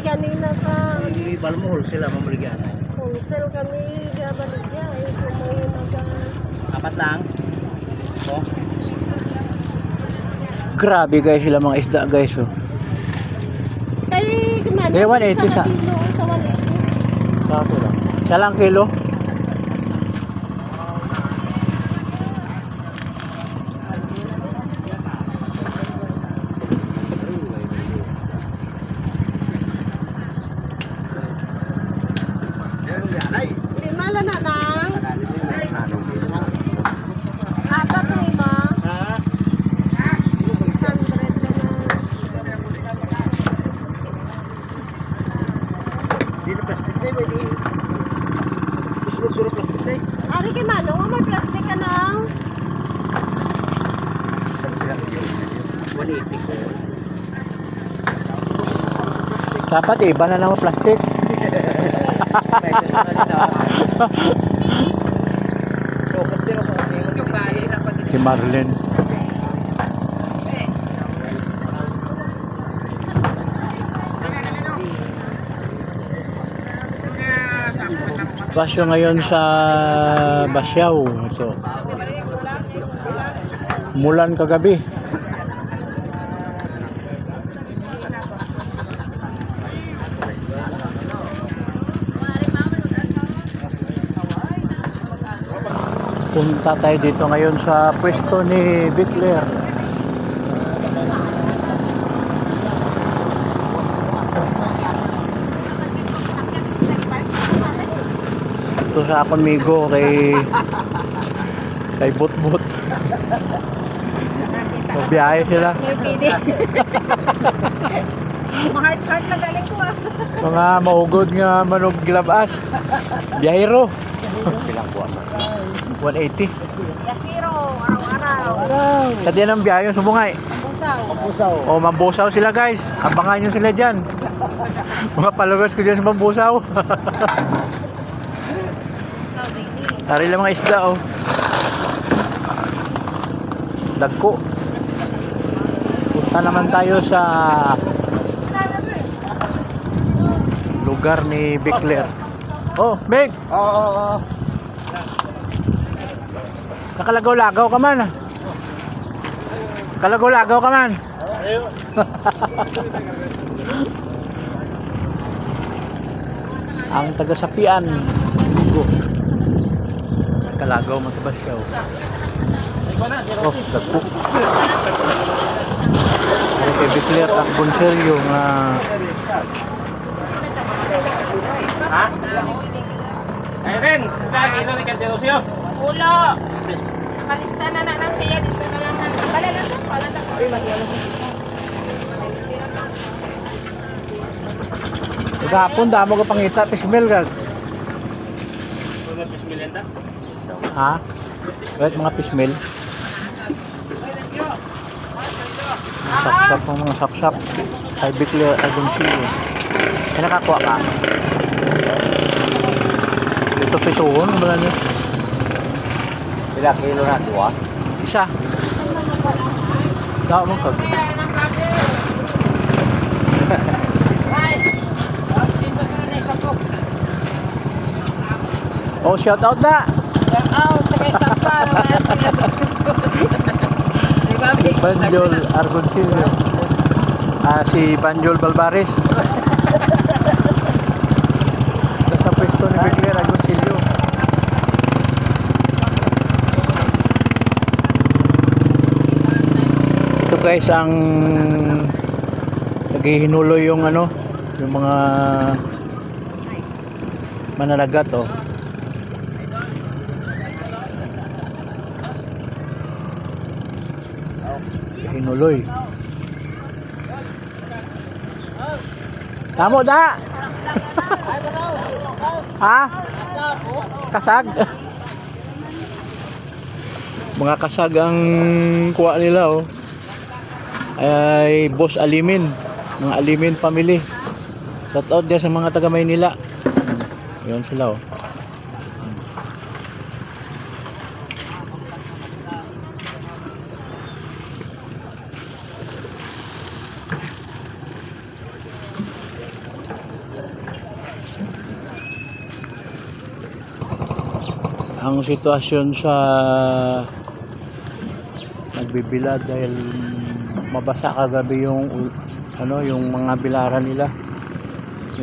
ganina ka. Hindi bala mo wholesale ang mabaligyan. Wholesale kami gabaligya. Kung may naga... Apat lang. Oh. Grabe guys sila mga isda guys oh. Kay kumano? Kaya 180 sa. Kilo, sa 180. Sako lang. Isa lang kilo. Lima lang na nang. Apat na lima. 100 na na. Hindi na plastic na yun. Gusto ko na plastic na yun. Ari kay Mano, may plastic ka nang. 180 ko. Dapat iba na naman plastic. Si Marlene. Basyo ngayon sa Basyaw. Ito. Mulan kagabi. Punta tayo dito ngayon sa pwesto ni Bicler. Ito sa akong migo kay Butbut. Biyahe sila. May pili. Mahart-heart na galing ko ah. Mga maugod nga manog gilabas. Biyahero. Bilang buwan. 180. Yahiro, araw-araw. Sa diyan ang biyahe yung sumungay. Pusaw. O Mambusaw sila guys. Abangan nyo sila dyan. Mga followers ko dyan sa Mambusaw. Tari lang mga isda oh. Dagko. Punta naman tayo sa lugar ni Bicler. Oh, Big! Oo. Nakalagaw-lagaw ka man. Nakalagaw-lagaw ka man. Ang taga-sapian. Go. Nakalagaw matubas siya. Oh, dagko. Ay kay Bicler at Bonserio nga Ha? Ayun, ito ni Kantilusyo. Ulo. Nakalista na lang siya. Dito na lang. Bala lang sa pala. gapon damo ka pangita pismel ka. Ha? Wait mga pismel. Sapsap mga sapsap. Kay Bicler Agoncillo. Kaya nakakuha ka. Ito pituhon, wala niya. Ilang kilo na ito ah? Isa. Daw mo kag. Oh, shout out na. Shout out sa kay Stapa. Banjol Argoncillo. Si Banjol Balbares. Nasa pwesto ni Bicler Argoncillo. Ito guys ang naghihinuloy yung ano, yung mga mananagat oh. Hinuloy. Tamo da. Ha? Kasag. Mga kasag ang kuha nila oh. Ay Boss Alimin, mga Alimin family. Shout out din sa mga taga Maynila. Yun sila oh. ang sitwasyon sa nagbibilad dahil mabasa kagabi yung yung mga bilaran nila.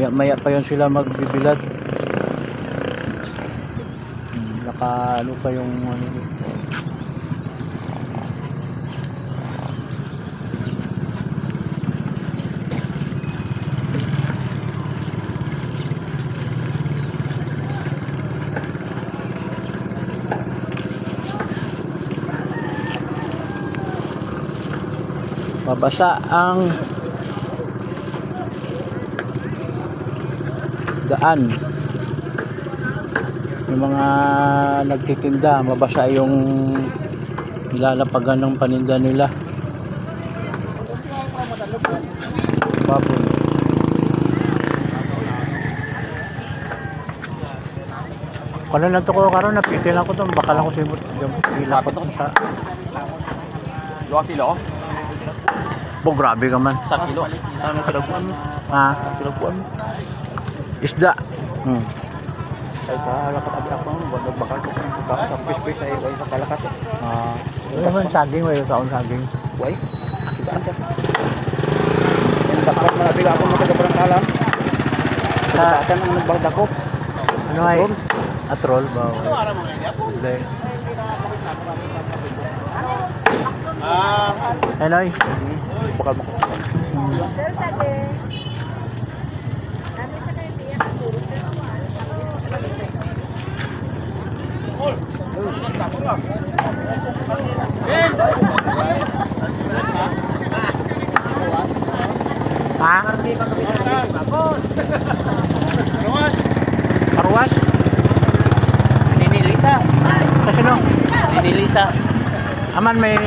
Maya pa yun sila magbibilad. Naka pa yung mabasa ang daan. Yung mga nagtitinda, mabasa yung nilalapagan ng paninda nila. Baboy. Kano lang to ko karon, napitil ako to, baka lang ko simot yung pila ko to sa 2 kilo? grabe ka man. 1 kilo? Ano kalabuan mo? Ha? Kalabuan mo? Isda. Ay sa lakat abi ako, bakal ko sa fish ay sa kalakat. Ano man saging, way taon saging. Way? Saan ka? Yan dapat malapit ako matagabrang kalam. Sa atin ang nagbardako. Ano ay? Atrol ba? Hindi. Ano ay? Bakal mo. Sir, sabi. Sabi sa kanya, tiyak ang puro, sir. Ha? Parwas? Ninilisa. Kasi no? Ninilisa. Aman may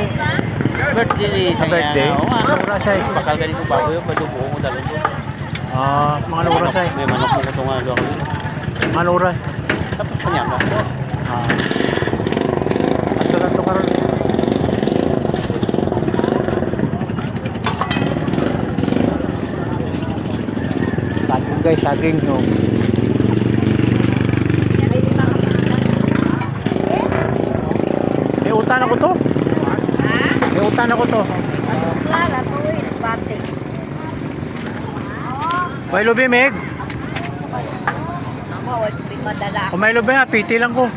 Birthday sa birthday. Ano oras ay? Bakal ka dito bago yung padubuo mo dalo mo. Mga ano oras ay? May manok mo ito nga doon. Mga ano oras? Tapos kanya mo. Ato lang to karon. Saging guys, saging no. May utan ako to. May utan ako to. Wala, tuloy, nagbate. May lubi, Meg. Ako, wag ko madala. Kung may lubi ha, piti lang ko.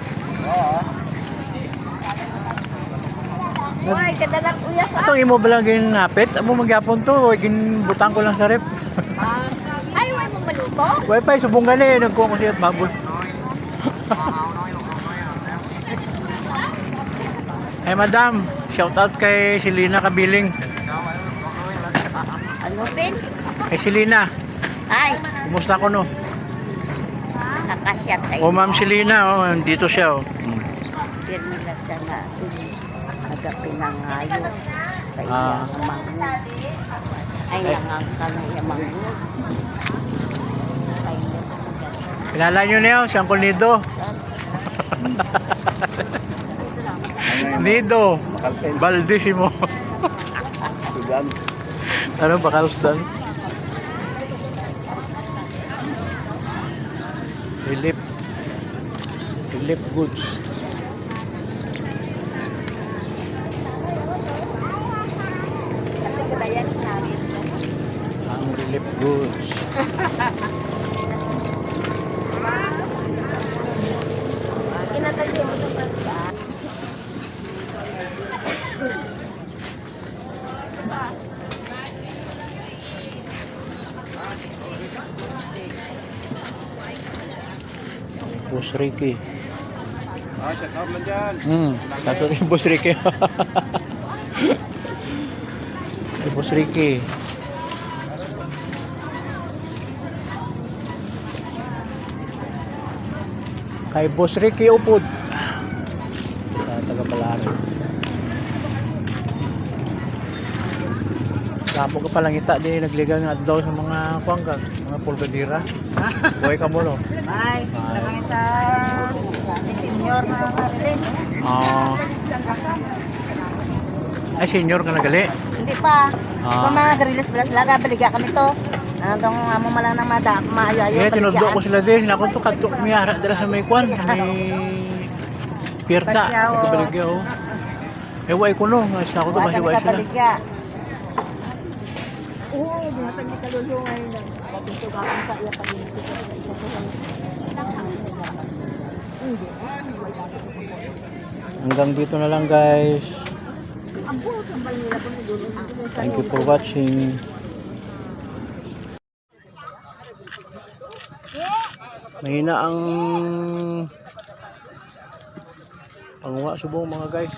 Uy, kadalang uyas Itong imo ba lang ginapit? Amo magyapon to, o ginbutang ko lang sa rep. Ay, wala mong maluto? Wi-Fi, subong gani, nagkuha ko siya at babol. Hey madam, shout out kay Selena Kabiling. Ano, Pin? Kay Selena, Ay, kumusta ko no? nakasyat sa O ma'am Selena, dito siya oh. Pirmi lang siya na agapin ng ngayo. Sa Ah. iyang mango. Ay, nangang ka na iyang mango. Ay, Kilala nyo niyo, si Uncle Nido. Nido, Baldissimo. Tugan. Ano ba kalusdan? Philip Goods. Kalayan namin. Ang Philip Goods. Kinatagyan mo sa pagka. Boss Ricky. Shout out lang dyan. Sato rin Boss Ricky. Boss Ricky. Kay Boss Ricky upod. Taga Palari. Kapo ka palang ita di nagligaw nga daw sa mga kuangkag, mga pulgadira. Buhay ka mo no. Ay, nakang isa senior na rin. Ay senior ka na gali. Hindi pa. Ah. Kung mga garilas bilas laga, baliga kami to. Ano tong amo malang na maayo-ayo. Kaya tinudlo ko sila din. Ako to kadto miyara dira sa may kwan. May Pierta, Basyaw. nagkabaligya oh. Ewa ko no, sa ako to Wala masiway sila. kabaligya. Oo, binatag ni kalulungay na. Dito ka kung sa iya pag-iisip ko sa isa ko. Hindi. Hanggang dito na lang guys. Abo, kambal nila po ni dulo. Thank you for watching. Mahina ang pangwa subong mga guys.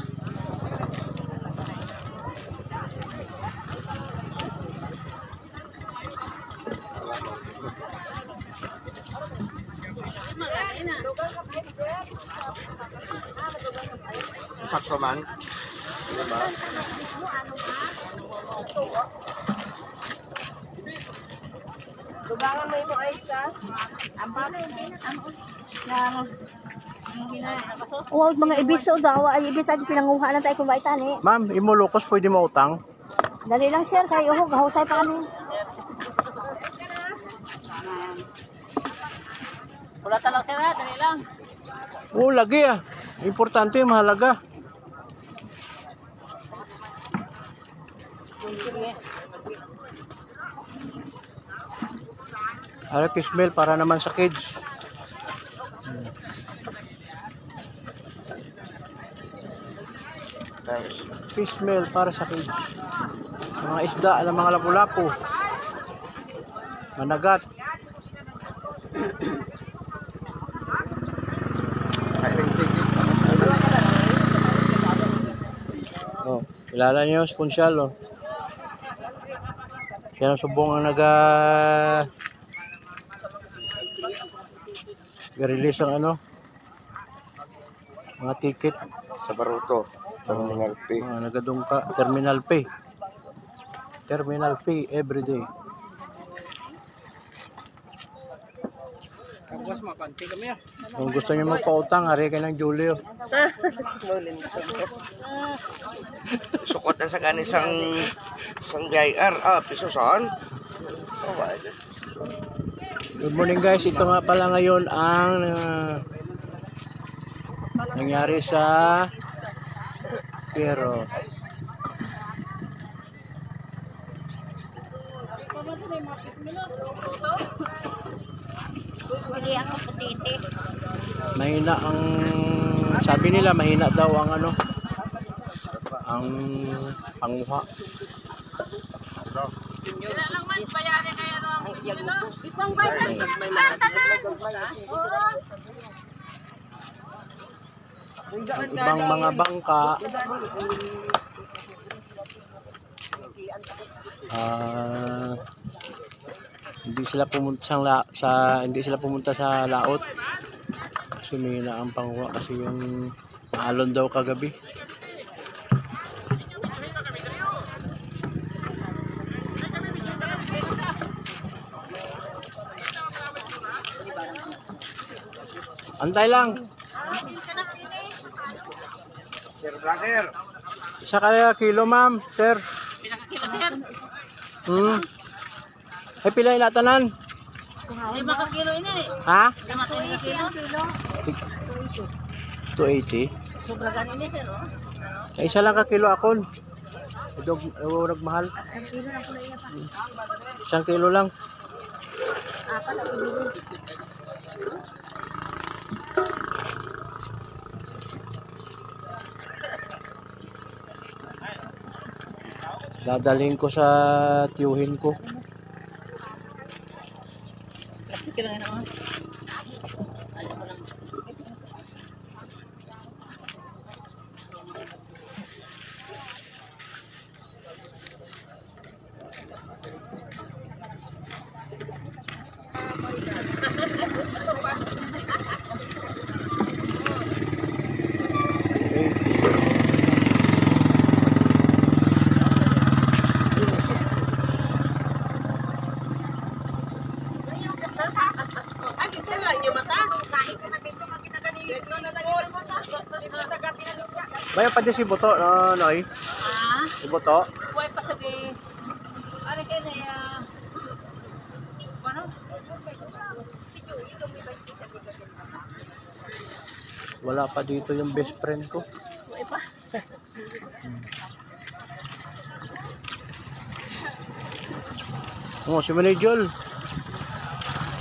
Sakto man. Diba? Dubangan mo yung ice gas. Apat. Yang Huwag mga ibiso daw, ay ibis ay pinanguha na tayo kung baitan eh. Ma'am, imo lukos pwede mo utang? Dali lang sir, kayo ho, gahusay pa kami. wala talang sira, dali lang. Oo, lagi ah. Importante, mahalaga. Ara fish meal para naman sa kids. Fish meal para sa kids. Mga isda, alam mga lapu-lapu. Managat. Kailang ticket. Oh, kilala niyo si Kunsyal oh. Siya ang subong ang release ang ano mga ticket. Sa Baruto. Terminal P. Nagadungka terminal fee everyday. Kung gusto niyo magpautang, ari kayo ng Julio. Sukot na sa kanin sang JR. Piso saan? Good morning guys, ito nga pala ngayon ang nangyari sa Piero. Pili ako putiti. Mahina ang sabi nila, mahina daw ang ano ang panguha. lang man, bayarin na yan ang ipang bayan. Ibang mga bangka hindi sila pumunta sa laot kasi mahina ang panguha kasi yung alon daw kagabi. Antay lang. Sir Vlogger. Isa kaya kilo ma'am, sir. Ay pila ilatanan? 5 ka kilo ini. Ha? 5 ka kilo. 280. Sobra ganin ini sir. Ay isa lang ka kilo akon. Urag mahal. 1 kilo lang. Dadalhin ko sa tiyuhin ko. Kailangan na ako. Bayo pa di si Buto, no, Noy? Si Buto. Buhay pa sa di. Ano kaya na ya? Ano? Wala pa dito yung best friend ko. Oh, si Manay Jol.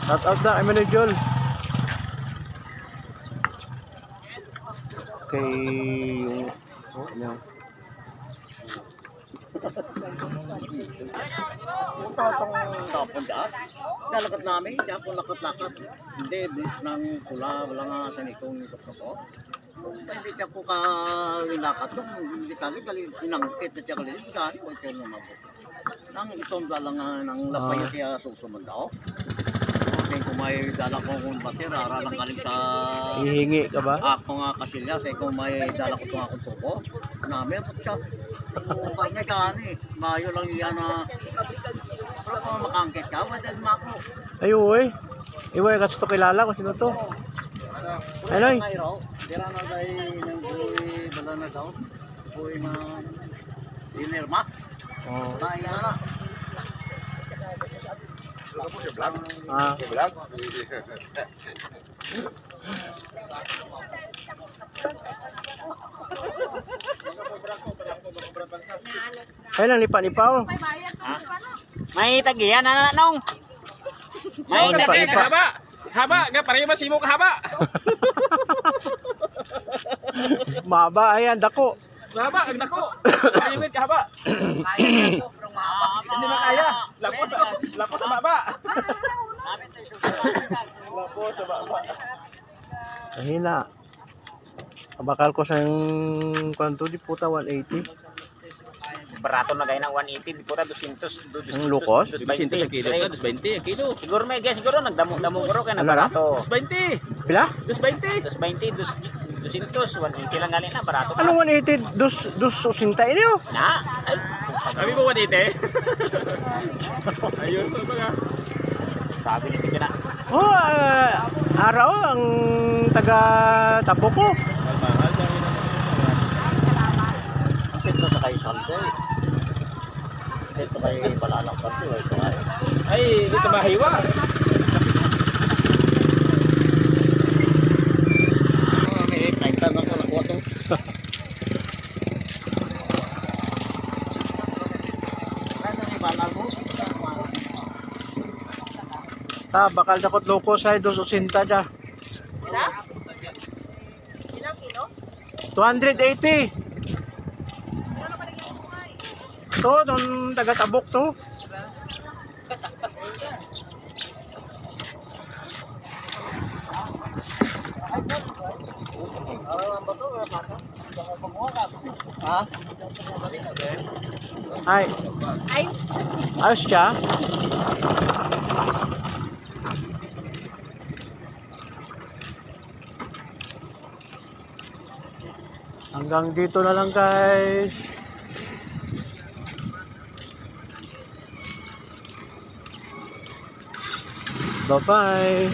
Shout out na kay Manay Jol. Kay yung yan. Tapon dyan. Nalakat namin, dyan po lakat-lakat. Hindi, bilis ng pula, wala nga sa nikong nito ko. Hindi siya po kalilakat doon, hindi kali, inangkit na siya kalilit, gano'n po siya namabot. Nang itong dala nga ng lapay kaya susunod daw. Kaya kung may dala ko kung batir, aralang galing sa... Hihingi ka ba? Ako nga kasilya, say kung may dala ko itong akong tubo, namin po siya. Kung may kani, mayo lang yan na... Pero kung makangkit ka, pwede mako. Ay, uy. Iway, ka to kilala ko sino to. Ano eh? Dira na tayo ng bala na daw. Uy na... Inirma. Oh. Tayo na. Ah. Ay lang lipa-lipaw. May tagiyan na nong. May tagiyan na haba. Haba, nga pareho ba simo ka haba? Maba ayan dako. Haba, ang dako. Pareho ka haba. Hindi na kaya. Lapo sa baba. Lapo sa baba. Mahina. Kabakal ko sa yung kwanto di puta 180. Barato na gaya ng 180, di po ta 200. Ang lukos? 220 ang kilo. 220 ang kilo. Siguro may guess, siguro nagdamo-damo guro kaya Ano na barato. 220. Pila? 220, 200, 180 lang galing na barato. Anong 180? Dos usinta ini oh. Na? Ay, sabi mo 180. Ayun sa mga. Sabi ni Tina. Oh, araw ang taga Tapo ko. Mahal daw yun. Ang pito sa kayo salto eh. Ito kayo palalang salto eh. Ito kayo. Ay, dito mahiwa. May kaintan na ko nakuha to. Ano yung banal mo? Ta bakal dakot loko sa dos usinta ja. Ilang kilo? 280. To, nung taga Tabok to. Ha? Ay. Ayos siya. Hanggang dito na lang guys. Bye-bye.